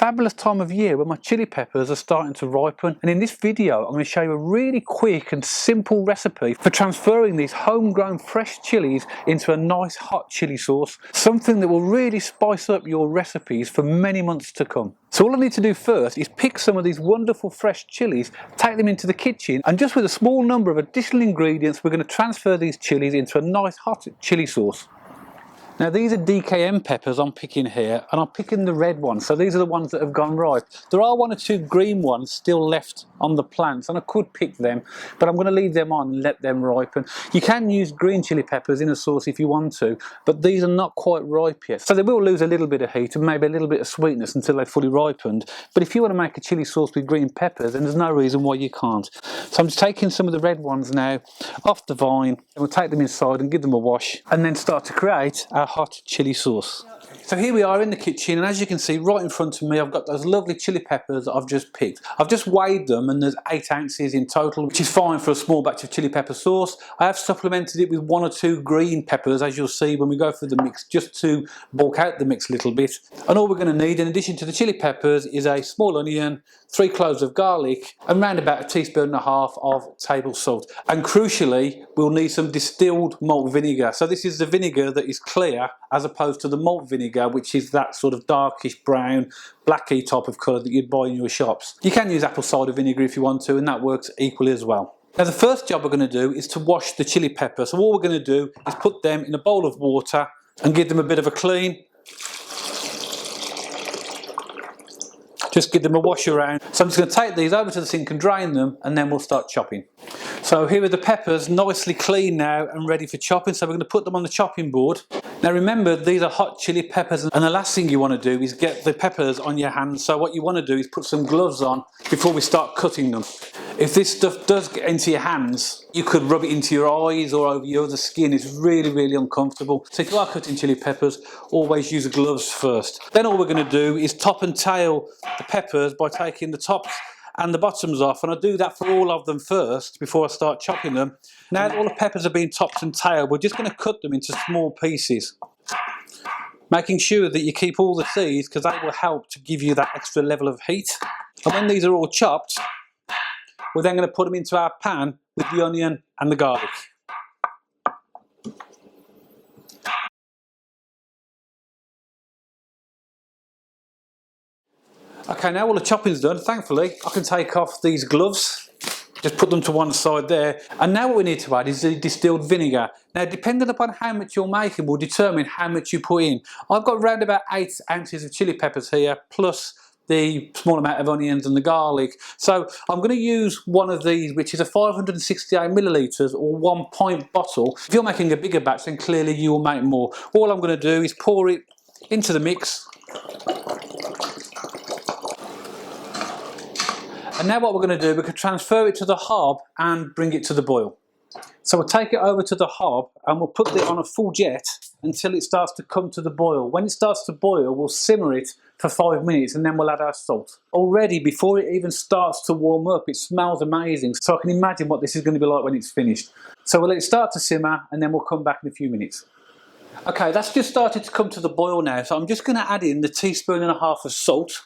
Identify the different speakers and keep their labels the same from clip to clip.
Speaker 1: fabulous time of year when my chili peppers are starting to ripen, and in this video I'm going to show you a really quick and simple recipe for transferring these homegrown fresh chilies into a nice hot chili sauce, something that will really spice up your recipes for many months to come. So all I need to do first is pick some of these wonderful fresh chilies, take them into the kitchen, and just with a small number of additional ingredients we're going to transfer these chilies into a nice hot chili sauce. Now these are DKM peppers I'm picking here, and I'm picking the red ones, so these are the ones that have gone ripe. There are one or two green ones still left on the plants, and I could pick them, but I'm going to leave them on and let them ripen. You can use green chili peppers in a sauce if you want to, but these are not quite ripe yet, so they will lose a little bit of heat and maybe a little bit of sweetness until they're fully ripened. But if you want to make a chili sauce with green peppers, then there's no reason why you can't. So I'm just taking some of the red ones now off the vine, and we'll take them inside and give them a wash, and then start to create our hot chili sauce. So here we are in the kitchen, and as you can see right in front of me I've got those lovely chili peppers that I've just picked. I've just weighed them and there's 8 ounces in total, which is fine for a small batch of chili pepper sauce. I have supplemented it with 1 or 2 green peppers, as you'll see when we go through the mix, just to bulk out the mix a little bit. And all we're going to need in addition to the chili peppers is a small onion, 3 cloves of garlic, and round about 1.5 teaspoons of table salt. And crucially, we'll need some distilled malt vinegar. So this is the vinegar that is clear as opposed to the malt vinegar, which is that sort of darkish brown, blacky type of colour that you'd buy in your shops. You can use apple cider vinegar if you want to, and that works equally as well. Now the first job we're going to do is to wash the chili pepper. So all we're going to do is put them in a bowl of water and give them a bit of a clean. Just give them a wash around. So I'm just going to take these over to the sink and drain them, and then we'll start chopping. So here are the peppers, nicely clean now and ready for chopping. So we're going to put them on the chopping board. Now remember, these are hot chili peppers, and the last thing you want to do is get the peppers on your hands. So what you want to do is put some gloves on before we start cutting them. If this stuff does get into your hands, you could rub it into your eyes or over your other skin. It's really, really uncomfortable. So if you are cutting chili peppers, always use the gloves first. Then all we're going to do is top and tail the peppers by taking the tops and the bottoms off, and I do that for all of them first before I start chopping them. Now that all the peppers have been topped and tailed, we're just going to cut them into small pieces, making sure that you keep all the seeds because they will help to give you that extra level of heat. And when these are all chopped, we're then going to put them into our pan with the onion and the garlic. Okay, now all the chopping's done, thankfully I can take off these gloves, just put them to one side there, and now what we need to add is the distilled vinegar. Now depending upon how much you're making will determine how much you put in. I've got around about 8 ounces of chili peppers here, plus the small amount of onions and the garlic. So I'm going to use one of these, which is a 568 millilitres or 1 pint bottle. If you're making a bigger batch, then clearly you will make more. All I'm going to do is pour it into the mix. And now what we're going to do, we can transfer it to the hob and bring it to the boil. So we'll take it over to the hob and we'll put it on a full jet until it starts to come to the boil. When it starts to boil, we'll simmer it for 5 minutes and then we'll add our salt. Already, before it even starts to warm up, it smells amazing. So I can imagine what this is going to be like when it's finished. So we'll let it start to simmer and then we'll come back in a few minutes. Okay, that's just started to come to the boil now. So I'm just going to add in the 1.5 teaspoons of salt.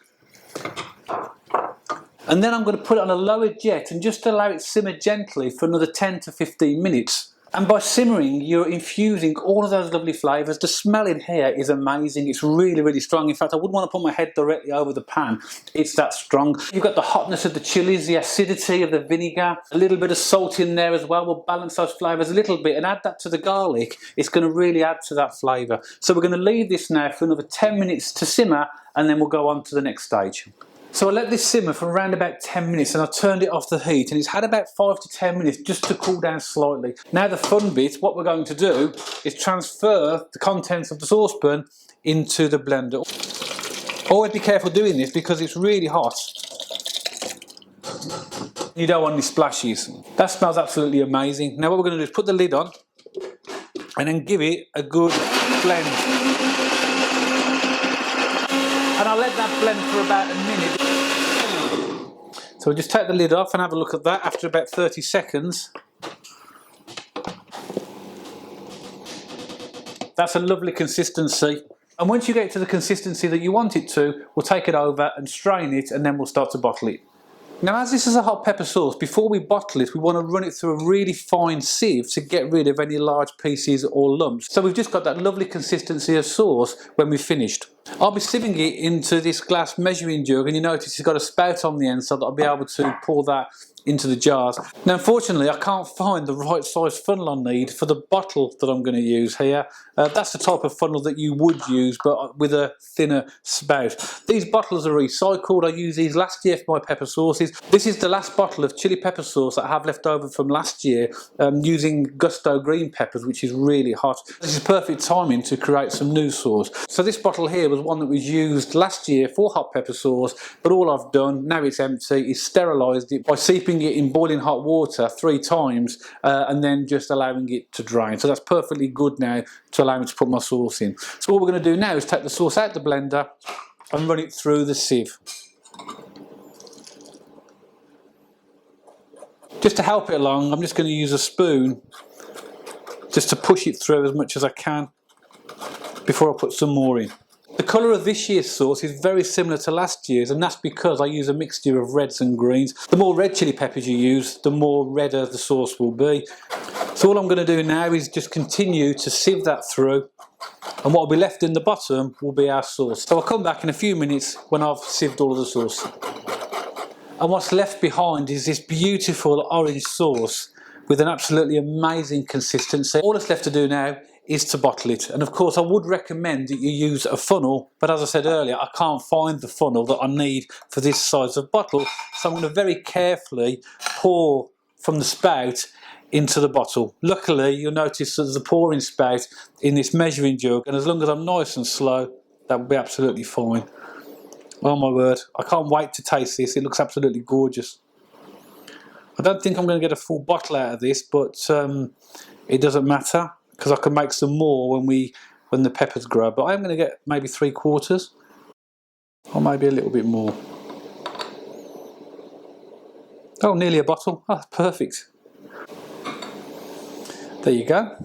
Speaker 1: And then I'm going to put it on a lower jet and just allow it simmer gently for another 10 to 15 minutes. And by simmering, you're infusing all of those lovely flavours. The smell in here is amazing. It's really, really strong. In fact, I wouldn't want to put my head directly over the pan. It's that strong. You've got the hotness of the chilies, the acidity of the vinegar, a little bit of salt in there as well. We'll balance those flavours a little bit and add that to the garlic. It's going to really add to that flavour. So we're going to leave this now for another 10 minutes to simmer, and then we'll go on to the next stage. So I let this simmer for around about 10 minutes and I turned it off the heat, and it's had about 5 to 10 minutes just to cool down slightly. Now the fun bit, what we're going to do is transfer the contents of the saucepan into the blender. Always be careful doing this because it's really hot. You don't want any splashes. That smells absolutely amazing. Now what we're going to do is put the lid on and then give it a good blend. And I'll let that blend for about a minute. So we'll just take the lid off and have a look at that after about 30 seconds. That's a lovely consistency. And once you get to the consistency that you want it to, we'll take it over and strain it, and then we'll start to bottle it. Now, as this is a hot pepper sauce, before we bottle it, we want to run it through a really fine sieve to get rid of any large pieces or lumps. So we've just got that lovely consistency of sauce when we've finished. I'll be sieving it into this glass measuring jug, and you notice it's got a spout on the end so that I'll be able to pour that into the jars. Now, unfortunately, I can't find the right size funnel I need for the bottle that I'm going to use here. That's the type of funnel that you would use, but with a thinner spout. These bottles are recycled. I used these last year for my pepper sauces. This is the last bottle of chili pepper sauce that I have left over from last year, using Gusto green peppers, which is really hot. This is perfect timing to create some new sauce. So this bottle here was one that was used last year for hot pepper sauce, but all I've done, now it's empty, is sterilised it by seeping it in boiling hot water 3 times and then just allowing it to drain. So that's perfectly good now to allow me to put my sauce in. So what we're going to do now is take the sauce out the blender and run it through the sieve. Just to help it along, I'm just going to use a spoon just to push it through as much as I can before I put some more in. The colour of this year's sauce is very similar to last year's, and that's because I use a mixture of reds and greens. The more red chili peppers you use, the more redder the sauce will be. So all I'm going to do now is just continue to sieve that through, and what will be left in the bottom will be our sauce. So I'll come back in a few minutes when I've sieved all of the sauce. And what's left behind is this beautiful orange sauce with an absolutely amazing consistency. All that's left to do now is to bottle it. And of course I would recommend that you use a funnel, but as I said earlier, I can't find the funnel that I need for this size of bottle, so I'm going to very carefully pour from the spout into the bottle. Luckily you'll notice that there's a pouring spout in this measuring jug, and as long as I'm nice and slow, that will be absolutely fine. Oh my word, I can't wait to taste this. It looks absolutely gorgeous. I don't think I'm going to get a full bottle out of this, but it doesn't matter, because I can make some more when the peppers grow. But I'm going to get maybe 3/4, or maybe a little bit more. Oh, nearly a bottle. Oh, perfect. There you go.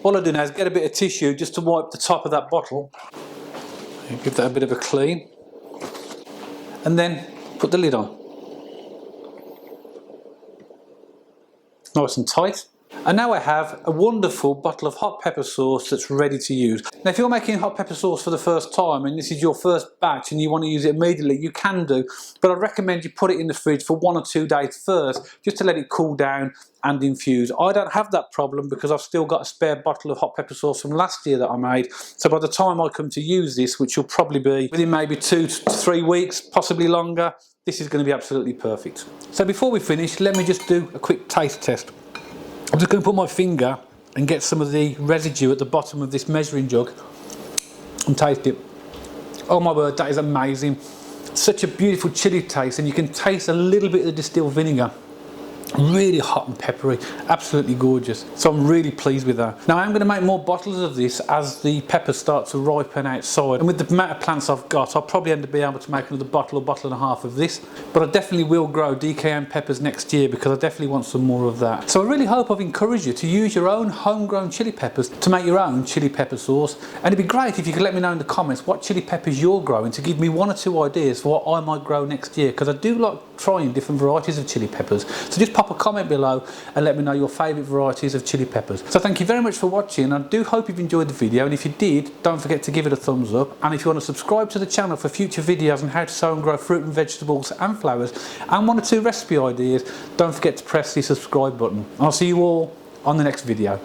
Speaker 1: All I do now is get a bit of tissue just to wipe the top of that bottle. Give that a bit of a clean, and then put the lid on. Nice and tight. And now I have a wonderful bottle of hot pepper sauce that's ready to use. Now if you're making hot pepper sauce for the first time and this is your first batch and you want to use it immediately, you can do, but I'd recommend you put it in the fridge for 1 or 2 days first, just to let it cool down and infuse. I don't have that problem because I've still got a spare bottle of hot pepper sauce from last year that I made, so by the time I come to use this, which will probably be within maybe 2 to 3 weeks, possibly longer, this is going to be absolutely perfect. So before we finish, let me just do a quick taste test. I'm just going to put my finger and get some of the residue at the bottom of this measuring jug and taste it. Oh my word, that is amazing. Such a beautiful chili taste, and you can taste a little bit of the distilled vinegar. Really hot and peppery, absolutely gorgeous. So I'm really pleased with that. Now I'm going to make more bottles of this as the peppers start to ripen outside, and with the amount of plants I've got, I'll probably end up being able to make another bottle or bottle and a half of this. But I definitely will grow DKM peppers next year because I definitely want some more of that. So I really hope I've encouraged you to use your own homegrown chili peppers to make your own chili pepper sauce. And it'd be great if you could let me know in the comments what chili peppers you're growing, to give me 1 or 2 ideas for what I might grow next year, because I do like trying different varieties of chili peppers. So just pop a comment below and let me know your favourite varieties of chili peppers. So thank you very much for watching. I do hope you've enjoyed the video, and if you did, don't forget to give it a thumbs up, and if you want to subscribe to the channel for future videos on how to sow and grow fruit and vegetables and flowers, and 1 or 2 recipe ideas, don't forget to press the subscribe button. I'll see you all on the next video.